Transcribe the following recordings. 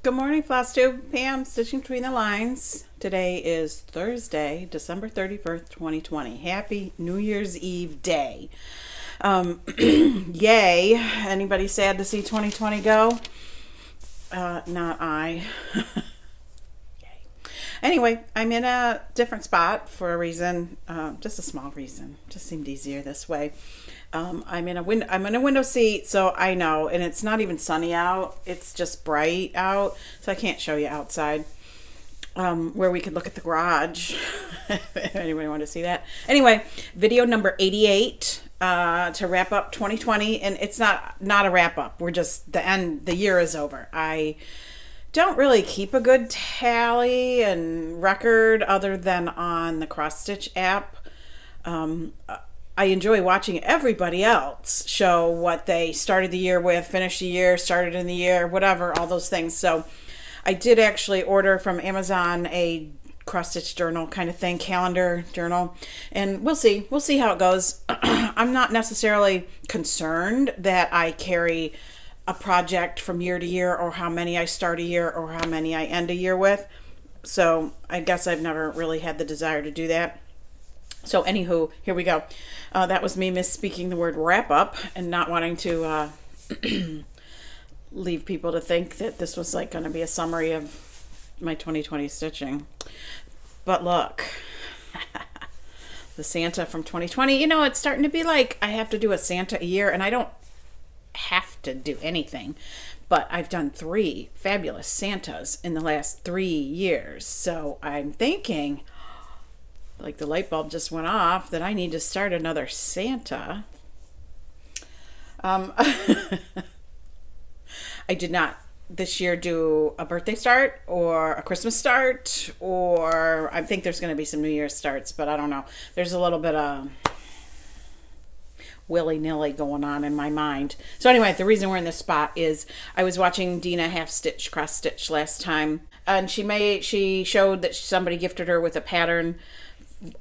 Good morning, Flosstube. Pam, stitching between the lines. Today is Thursday, December 31st, 2020. Happy New Year's Eve day. Yay. Anybody sad to see 2020 go? Not I. Anyway, I'm in a different spot for a reason, just a small reason. Just seemed easier this way. I'm in a window seat, so I know, and it's not even sunny out. It's just bright out, so I can't show you outside. Where we could look at the garage. If anybody want to see that? Anyway, video number 88 to wrap up 2020, and it's not a wrap up. We're just the end. The year is over. I don't really keep a good tally and record other than on the cross stitch app. I enjoy watching everybody else show what they started the year with, finished the year, started in the year, whatever, all those things. So I did actually order from Amazon a cross stitch journal kind of thing, calendar journal, and we'll see how it goes. I'm not necessarily concerned that I carry a project from year to year, or how many I start a year, or how many I end a year with. So I guess I've never really had the desire to do that. So anywho, here we go. That was me misspeaking the word wrap up and not wanting to leave people to think that this was like going to be a summary of my 2020 stitching. But look, the Santa from 2020, it's starting to be like I have to do a Santa a year, and I don't have to do anything, but I've done 3 fabulous Santas in the last 3 years. So I'm thinking, like, the light bulb just went off that I need to start another Santa. I did not this year do a birthday start or a Christmas start, or I think there's going to be some New Year's starts, but I don't know. There's a little bit of willy-nilly going on in my mind. So anyway, the reason we're in this spot is I was watching Dina half stitch cross stitch last time, and she showed that somebody gifted her with a pattern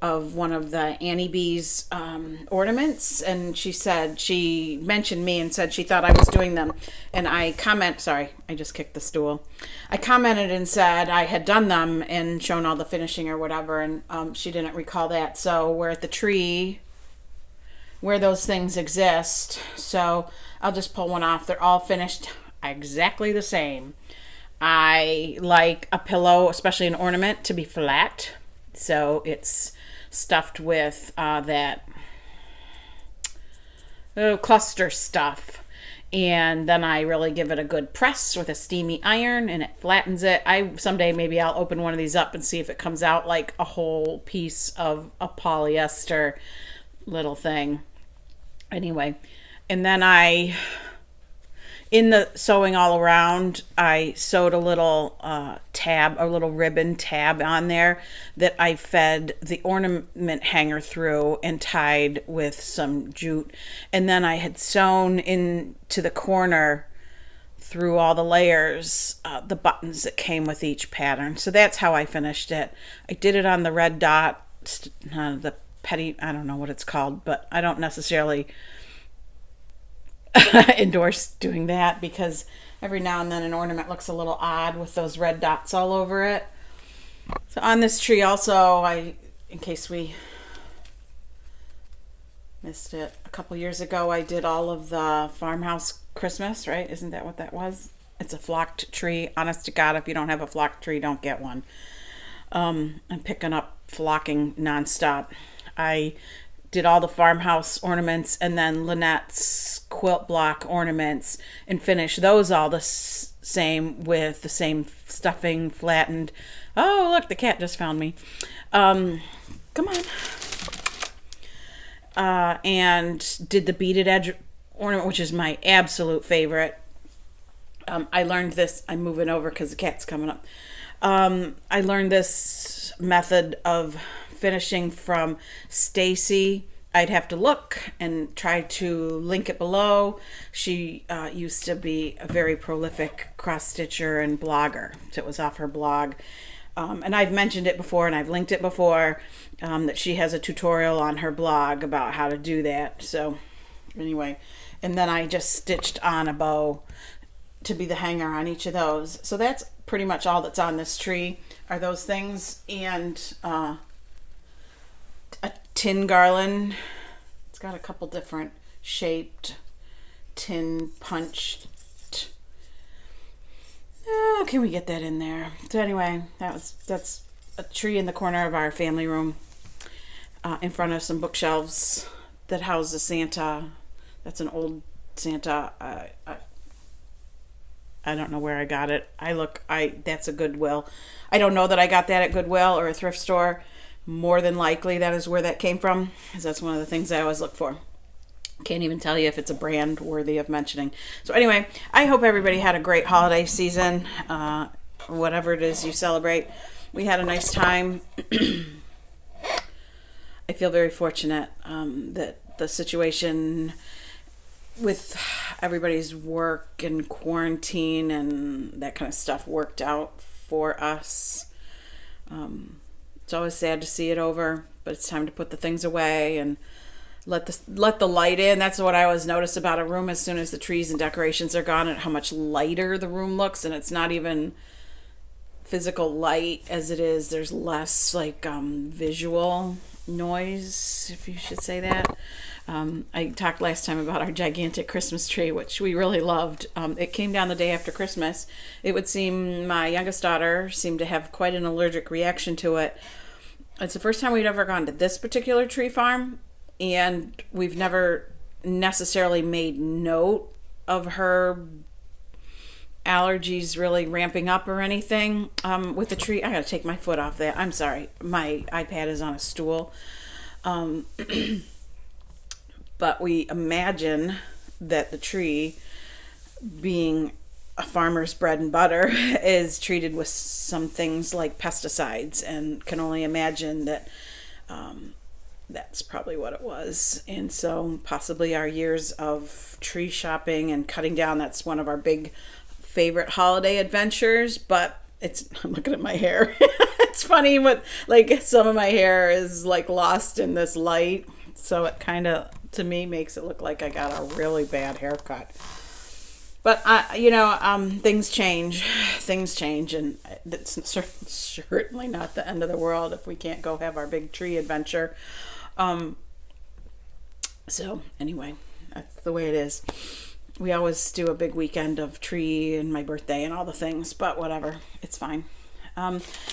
of one of the Annie B's ornaments, and she mentioned me and said she thought I was doing them, and I just kicked the stool. I commented and said I had done them and shown all the finishing or whatever, and she didn't recall that. So we're at the tree where those things exist, so I'll just pull one off. They're all finished exactly the same. I like a pillow, especially an ornament, to be flat, so it's stuffed with that cluster stuff, and then I really give it a good press with a steamy iron, and it flattens it. Someday maybe I'll open one of these up and see if it comes out like a whole piece of a polyester little thing. Anyway, and then in the sewing all around, I sewed a little little ribbon tab on there that I fed the ornament hanger through and tied with some jute. And then I had sewn into the corner through all the layers the buttons that came with each pattern. So that's how I finished it. I did it on the red dot, the petty, I don't know what it's called, but I don't necessarily endorse doing that because every now and then an ornament looks a little odd with those red dots all over it. So on this tree also, in case we missed it, a couple years ago I did all of the farmhouse Christmas, right? Isn't that what that was? It's a flocked tree. Honest to God, if you don't have a flocked tree, don't get one. I'm picking up flocking nonstop. I did all the farmhouse ornaments and then Lynette's quilt block ornaments and finished those all the same with the same stuffing flattened. Oh, look, the cat just found me. Come on. And did the beaded edge ornament, which is my absolute favorite. I learned this. I'm moving over because the cat's coming up. I learned this method of finishing from Stacy. I'd have to look and try to link it below. She used to be a very prolific cross stitcher and blogger. So it was off her blog. And I've mentioned it before and I've linked it before, that she has a tutorial on her blog about how to do that. So anyway, and then I just stitched on a bow to be the hanger on each of those. So that's pretty much all that's on this tree are those things, and a tin garland. It's got a couple different shaped tin punched. Oh, can we get that in there? So anyway, that's a tree in the corner of our family room, in front of some bookshelves that house the Santa. That's an old Santa. I don't know where I got it. That's a Goodwill. I don't know that I got that at Goodwill or a thrift store. More than likely that is where that came from, because that's one of the things I always look for. Can't even tell you if it's a brand worthy of mentioning. So anyway, I hope everybody had a great holiday season, whatever it is you celebrate. We had a nice time. I feel very fortunate that the situation with everybody's work and quarantine and that kind of stuff worked out for us. It's always sad to see it over, but it's time to put the things away and let the light in. That's what I always notice about a room as soon as the trees and decorations are gone, and how much lighter the room looks. And it's not even physical light as it is. There's less like visual noise, if you should say that. I talked last time about our gigantic Christmas tree, which we really loved. It came down the day after Christmas. It would seem my youngest daughter seemed to have quite an allergic reaction to it. It's the first time we'd ever gone to this particular tree farm, and we've never necessarily made note of her allergies really ramping up or anything with the tree. I gotta take my foot off that. I'm sorry. My iPad is on a stool. But we imagine that the tree, being a farmer's bread and butter, is treated with some things like pesticides, and can only imagine that that's probably what it was. And so possibly our years of tree shopping and cutting down, that's one of our big favorite holiday adventures. But I'm looking at my hair. It's funny, but like some of my hair is like lost in this light. So it kind of, to me, makes it look like I got a really bad haircut. But things change, and it's certainly not the end of the world if we can't go have our big tree adventure. So anyway, that's the way it is. We always do a big weekend of tree and my birthday and all the things, but whatever, it's fine.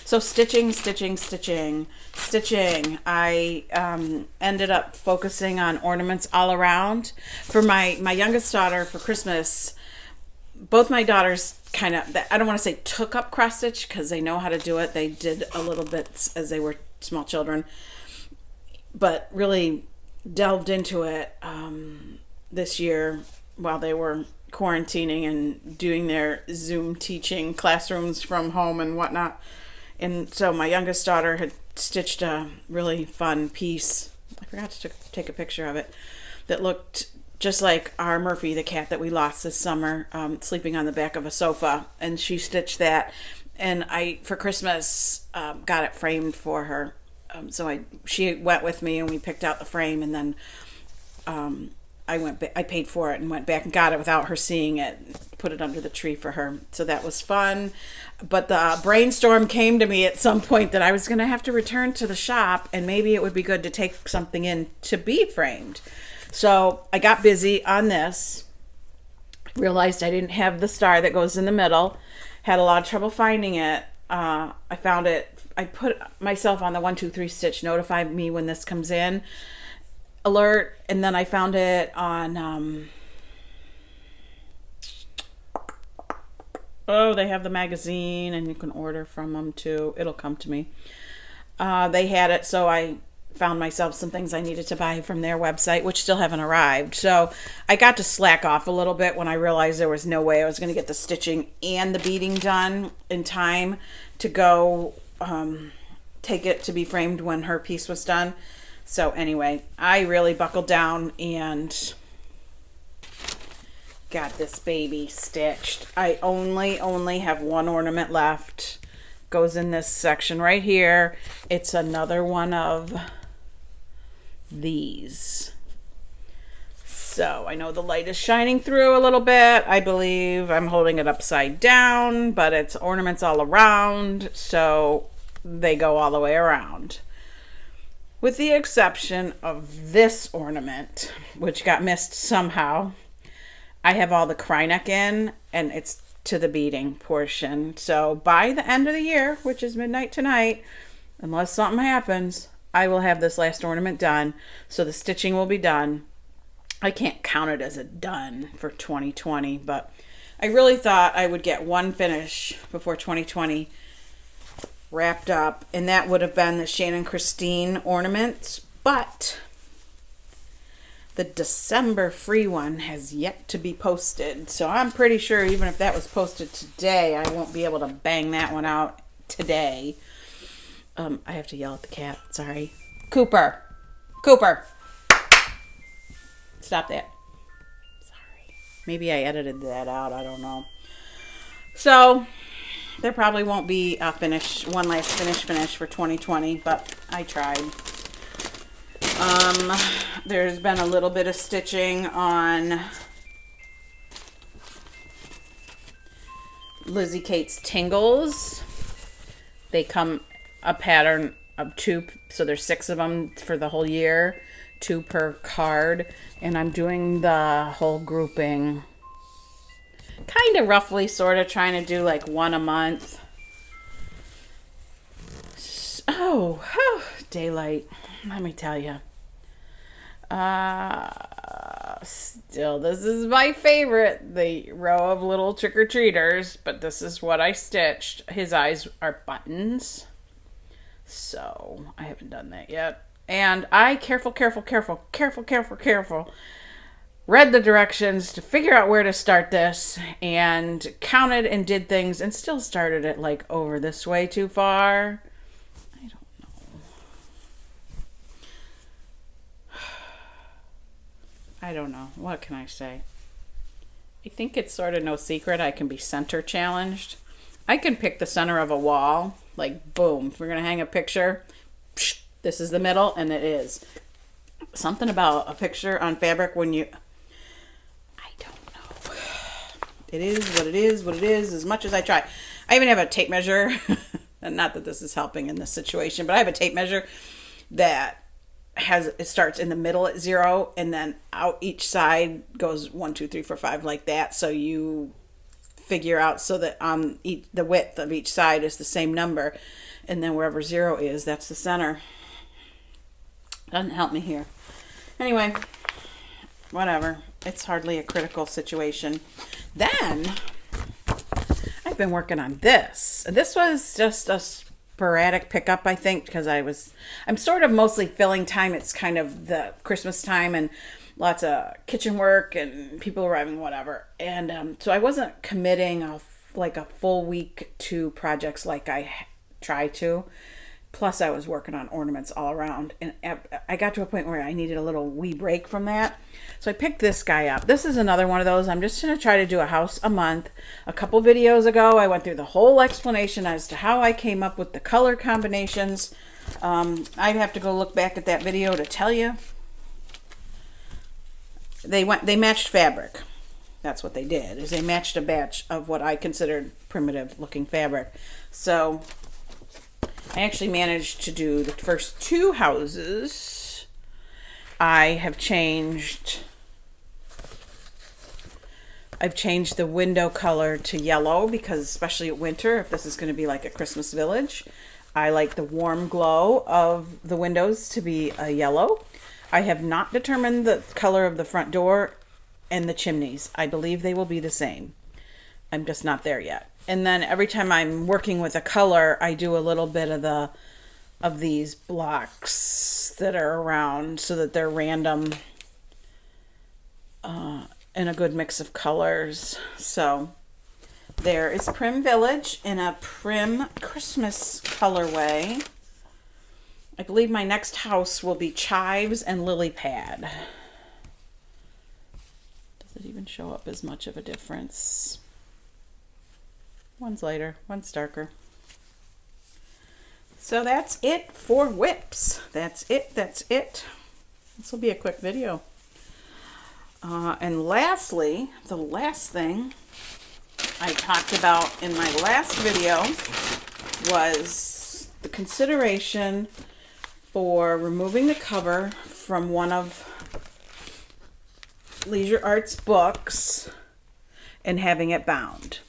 So stitching. I ended up focusing on ornaments all around. For my youngest daughter, for Christmas, both my daughters kind of, I don't want to say took up cross stitch, because they know how to do it. They did a little bit as they were small children, but really delved into it this year while they were quarantining and doing their Zoom teaching classrooms from home and whatnot. And so my youngest daughter had stitched a really fun piece. I forgot to take a picture of it, that looked just like our Murphy, the cat that we lost this summer, sleeping on the back of a sofa. And she stitched that, and I, for Christmas, got it framed for her. So she went with me, and we picked out the frame, and then I paid for it and went back and got it without her seeing it, put it under the tree for her. So that was fun. But the brainstorm came to me at some point that I was going to have to return to the shop, and maybe it would be good to take something in to be framed. So I got busy on this, realized I didn't have the star that goes in the middle, had a lot of trouble finding it. I found it. I put myself on the 1, 2, 3 stitch, notify me when this comes in alert, and then I found it on they have the magazine, and you can order from them too. It'll come to me. They had it, so I found myself some things I needed to buy from their website, which still haven't arrived. So I got to slack off a little bit when I realized there was no way I was going to get the stitching and the beading done in time to go take it to be framed when her piece was done. So anyway, I really buckled down and got this baby stitched. I only have one ornament left. Goes in this section right here. It's another one of these. So I know the light is shining through a little bit. I believe I'm holding it upside down, but it's ornaments all around, so they go all the way around. With the exception of this ornament, which got missed somehow. I have all the Kryneck in, and it's to the beading portion. So by the end of the year, which is midnight tonight, unless something happens, I will have this last ornament done. So the stitching will be done. I can't count it as a done for 2020, but I really thought I would get one finish before 2020 wrapped up, and that would have been the Shannon Christine ornaments, but the December free one has yet to be posted. So I'm pretty sure even if that was posted today, I won't be able to bang that one out today. I have to yell at the cat. Sorry. Cooper. Cooper. Stop that. Sorry. Maybe I edited that out. I don't know. So there probably won't be a one last finish for 2020, but I tried. There's been a little bit of stitching on Lizzie Kate's Tingles. They come a pattern of 2, so there's 6 of them for the whole year, 2 per card, and I'm doing the whole grouping kind of roughly, sort of trying to do like 1 a month. Oh, daylight, let me tell you. Still, this is my favorite, the row of little trick-or-treaters, but this is what I stitched. His eyes are buttons, so I haven't done that yet. And I careful, read the directions to figure out where to start this, and counted and did things, and still started it like over this way too far. I don't know. What can I say? I think it's sort of no secret I can be center challenged. I can pick the center of a wall. Like, boom. If we're going to hang a picture, psh, this is the middle, and it is. Something about a picture on fabric when you... I don't know. It is what it is, as much as I try. I even have a tape measure. And not that this is helping in this situation, but I have a tape measure that it starts in the middle at 0, and then out each side goes 1, 2, 3, 4, 5 like that. So you figure out so that the width of each side is the same number, and then wherever 0 is, that's the center. Doesn't help me here. Anyway, whatever. It's hardly a critical situation. Then I've been working on this. This was just a sporadic pickup, I think, because I'm sort of mostly filling time. It's kind of the Christmas time and lots of kitchen work and people arriving, whatever. And so I wasn't committing a full week to projects like I try to. Plus I was working on ornaments all around, and I got to a point where I needed a little wee break from that. So I picked this guy up. This is another one of those. I'm just going to try to do a house a month. A couple videos ago, I went through the whole explanation as to how I came up with the color combinations. I'd have to go look back at that video to tell you. They matched fabric. That's what they did, is they matched a batch of what I considered primitive looking fabric. So I actually managed to do the first 2 houses. I've changed the window color to yellow, because especially at winter, if this is going to be like a Christmas village, I like the warm glow of the windows to be a yellow. I have not determined the color of the front door and the chimneys. I believe they will be the same. I'm just not there yet. And then every time I'm working with a color, I do a little bit of these blocks that are around so that they're random and a good mix of colors. So there is Prim Village in a Prim Christmas colorway. I believe my next house will be Chives and Lily Pad. Does it even show up as much of a difference? One's lighter, one's darker. So that's it for whips. That's it. This will be a quick video. And lastly, the last thing I talked about in my last video was the consideration for removing the cover from one of Leisure Arts books and having it bound.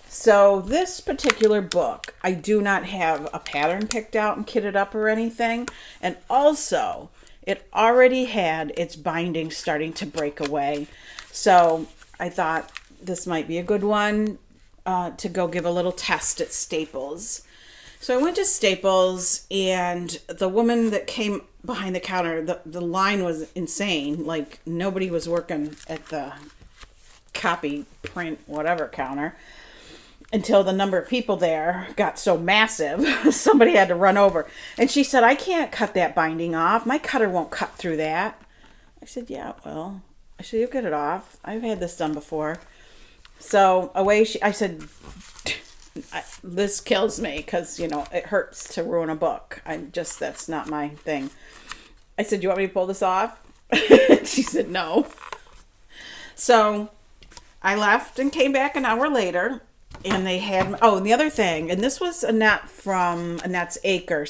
So this particular book, I do not have a pattern picked out and kitted up or anything. And also, it already had its binding starting to break away. So I thought this might be a good one to go give a little test at Staples. So I went to Staples, and the woman that came behind the counter, the line was insane. Like, nobody was working at the copy, print, whatever counter until the number of people there got so massive, somebody had to run over. And she said, I can't cut that binding off. My cutter won't cut through that. I said, yeah, well, I said, you'll get it off. I've had this done before. So I said, this kills me because, you know, it hurts to ruin a book. That's not my thing. I said, do you want me to pull this off? She said, no. So I left and came back an hour later. And they had, and the other thing, and this was Annette from Annette's Acre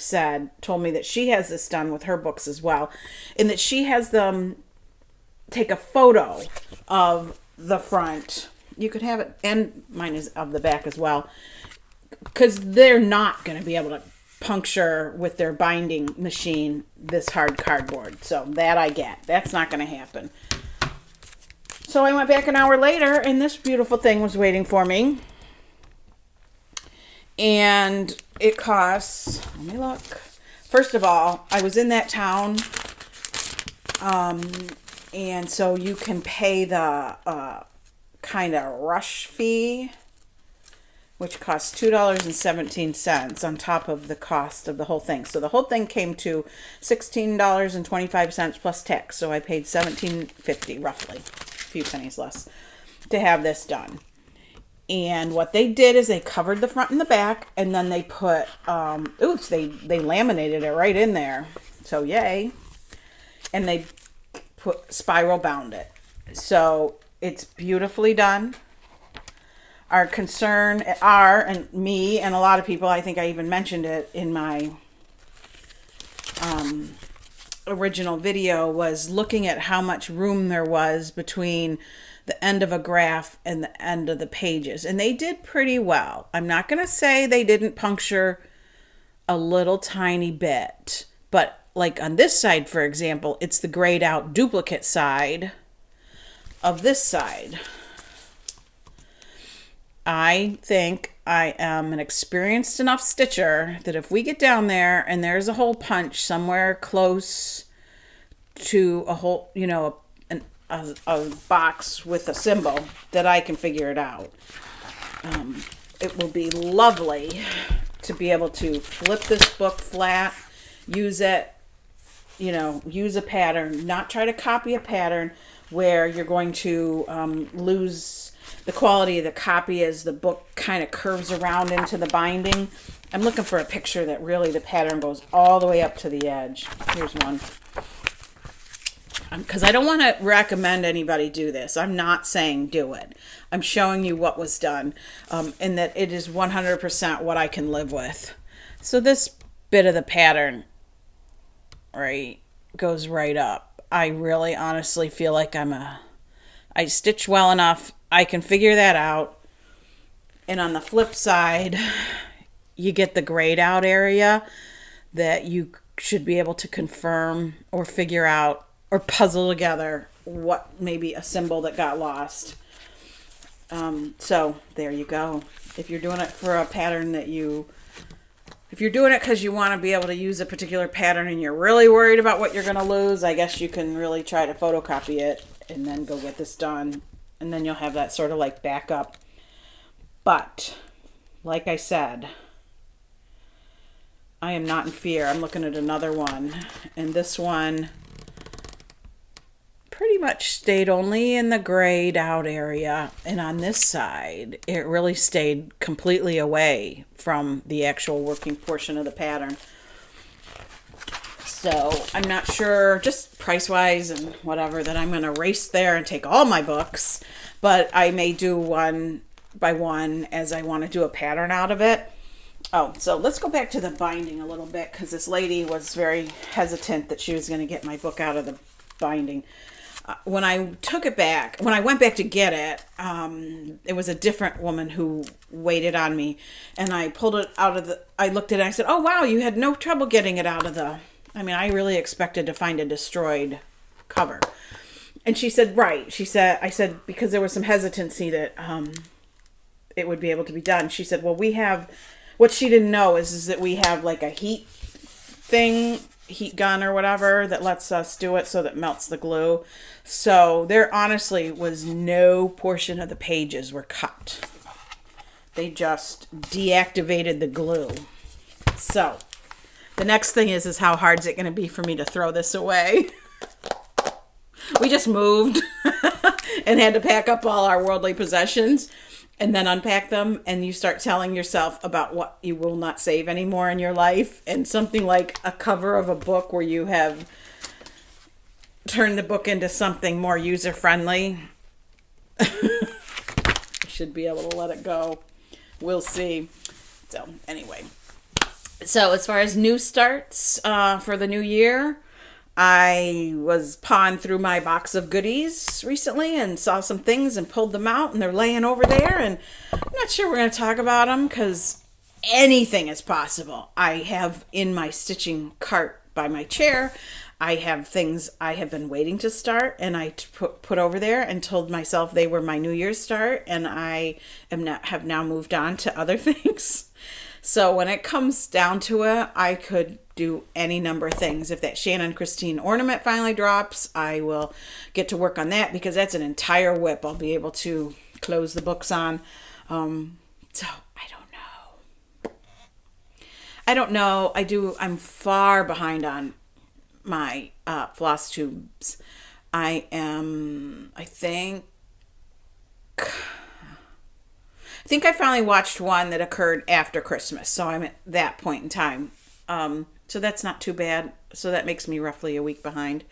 told me that she has this done with her books as well, and that she has them take a photo of the front. You could have it, and mine is of the back as well, because they're not going to be able to puncture with their binding machine this hard cardboard. So that I get. That's not going to happen. So I went back an hour later, and this beautiful thing was waiting for me. And it costs, let me look. First of all, I was in that town. And so you can pay the kind of rush fee, which costs $2.17 on top of the cost of the whole thing. So the whole thing came to $16.25 plus tax. So I paid $17.50 roughly, a few pennies less, to have this done. And what they did is they covered the front and the back, and then they put, they laminated it right in there. So yay. And they spiral bound it. So it's beautifully done. Our concern, and me and a lot of people, I think I even mentioned it in my original video, was looking at how much room there was between the end of a graph and the end of the pages. And they did pretty well. I'm not going to say they didn't puncture a little tiny bit. But like on this side, for example, it's the grayed out duplicate side of this side. I think I am an experienced enough stitcher that if we get down there and there's a hole punch somewhere close to a hole, you know, a box with a symbol, that I can figure it out. It will be lovely to be able to flip this book flat, use it, you know, use a pattern, not try to copy a pattern where you're going to lose the quality of the copy as the book kind of curves around into the binding. I'm looking for a picture that really the pattern goes all the way up to the edge. Here's one. Because I don't want to recommend anybody do this. I'm not saying do it. I'm showing you what was done, and that it is 100% what I can live with. So this bit of the pattern, right, goes right up. I really honestly feel like I stitch well enough. I can figure that out. And on the flip side, you get the grayed out area that you should be able to confirm or figure out or puzzle together what maybe a symbol that got lost. So there you go. If you're doing it for a pattern if you're doing it because you want to be able to use a particular pattern and you're really worried about what you're going to lose, I guess you can really try to photocopy it and then go get this done. And then you'll have that sort of like backup. But like I said, I am not in fear. I'm looking at another one, and this one pretty much stayed only in the grayed out area, and on this side it really stayed completely away from the actual working portion of the pattern. So I'm not sure, just price-wise and whatever, that I'm going to race there and take all my books. But I may do one by one as I want to do a pattern out of it. Oh, so let's go back to the binding a little bit, because this lady was very hesitant that she was going to get my book out of the binding. When I took it back, when I went back to get it, it was a different woman who waited on me, and I pulled it out of I looked at it and I said, oh wow, you had no trouble getting it out of I really expected to find a destroyed cover. And she said, right. I said, because there was some hesitancy that it would be able to be done. She said, well, what she didn't know is that we have like a heat gun or whatever that lets us do it so that melts the glue. So there honestly was no portion of the pages were cut. They just deactivated the glue. So the next thing is how hard is it going to be for me to throw this away? We just moved and had to pack up all our worldly possessions and then unpack them, and you start telling yourself about what you will not save anymore in your life, and something like a cover of a book where you have turned the book into something more user-friendly. I should be able to let it go. We'll see. So anyway, so as far as new starts for the new year, I was pawing through my box of goodies recently and saw some things and pulled them out, and they're laying over there, and I'm not sure we're going to talk about them because anything is possible. I have in my stitching cart by my chair, I have things I have been waiting to start, and I put over there and told myself they were my New Year's start, and I have now moved on to other things. So when it comes down to it, I could do any number of things. If that Shannon Christine ornament finally drops, I will get to work on that, because that's an entire whip I'll be able to close the books on. So I don't know. I'm far behind on my Flosstubes. I think I finally watched one that occurred after Christmas, so I'm at that point in time. So that's not too bad. So that makes me roughly a week behind.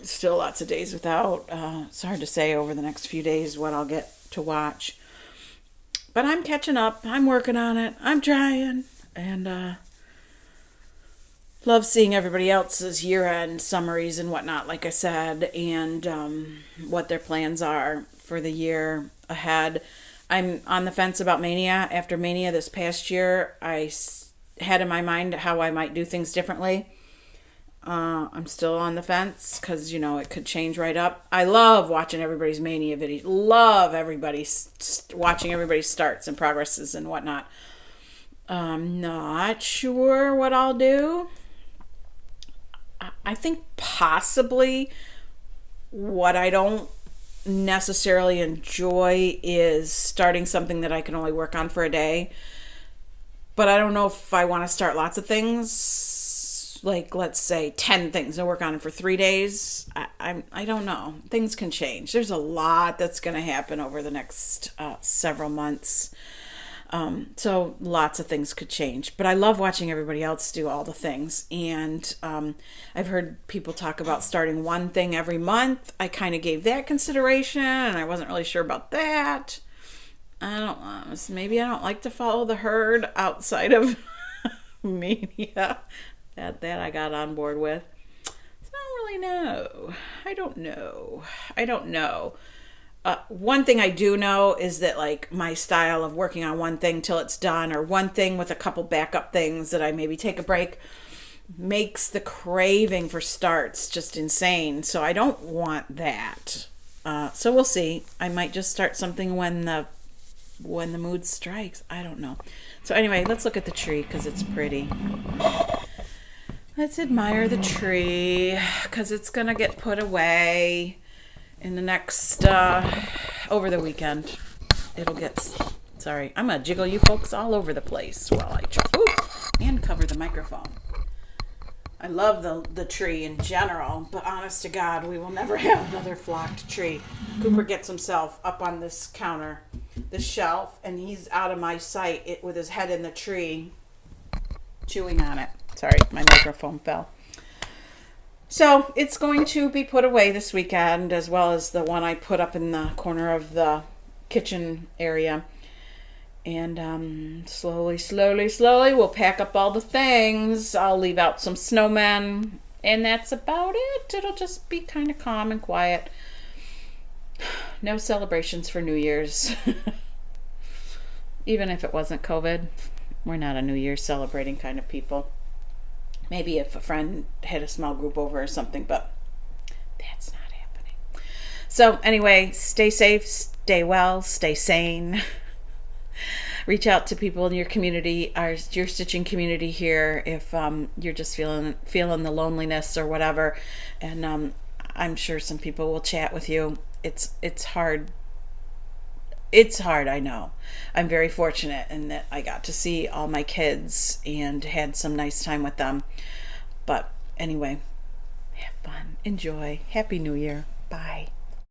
Still lots of days without. It's hard to say over the next few days what I'll get to watch. But I'm catching up. I'm working on it. I'm trying. And love seeing everybody else's year-end summaries and whatnot, like I said, and what their plans are for the year ahead. I'm on the fence about Mania. After Mania this past year, I had in my mind how I might do things differently. I'm still on the fence because, it could change right up. I love watching everybody's Mania videos. Love watching everybody's starts and progresses and whatnot. I'm not sure what I'll do. I think possibly what I don't necessarily enjoy is starting something that I can only work on for a day. But I don't know if I want to start lots of things, like let's say 10 things and work on it for 3 days. I don't know. Things can change. There's a lot that's going to happen over the next several months. So lots of things could change, but I love watching everybody else do all the things. And I've heard people talk about starting one thing every month. I kind of gave that consideration, and I wasn't really sure about that. Maybe I don't like to follow the herd outside of Mania that I got on board with. So I don't really know. I don't know. One thing I do know is that like my style of working on one thing till it's done, or one thing with a couple backup things that I maybe take a break, makes the craving for starts just insane. So I don't want that. So we'll see. I might just start something when the mood strikes. I don't know. So anyway, let's look at the tree because it's pretty. Let's admire the tree because it's gonna get put away in the next over the weekend. Sorry, I'm gonna jiggle you folks all over the place while I try and cover the microphone. I love the tree in general, but honest to God, we will never have another flocked tree. Cooper gets himself up on this counter, this shelf, and he's out of my sight with his head in the tree, chewing on it. Sorry, my microphone fell. So it's going to be put away this weekend, as well as the one I put up in the corner of the kitchen area. And slowly, we'll pack up all the things. I'll leave out some snowmen, and that's about it. It'll just be kind of calm and quiet. No celebrations for New Year's. Even if it wasn't COVID, we're not a New Year's celebrating kind of people. Maybe if a friend had a small group over or something, but that's not happening. So anyway, stay safe, stay well, stay sane. Reach out to people in your community, your stitching community here, if you're just feeling the loneliness or whatever. And I'm sure some people will chat with you. It's hard. It's hard, I know. I'm very fortunate in that I got to see all my kids and had some nice time with them. But anyway, have fun, enjoy. Happy New Year. Bye.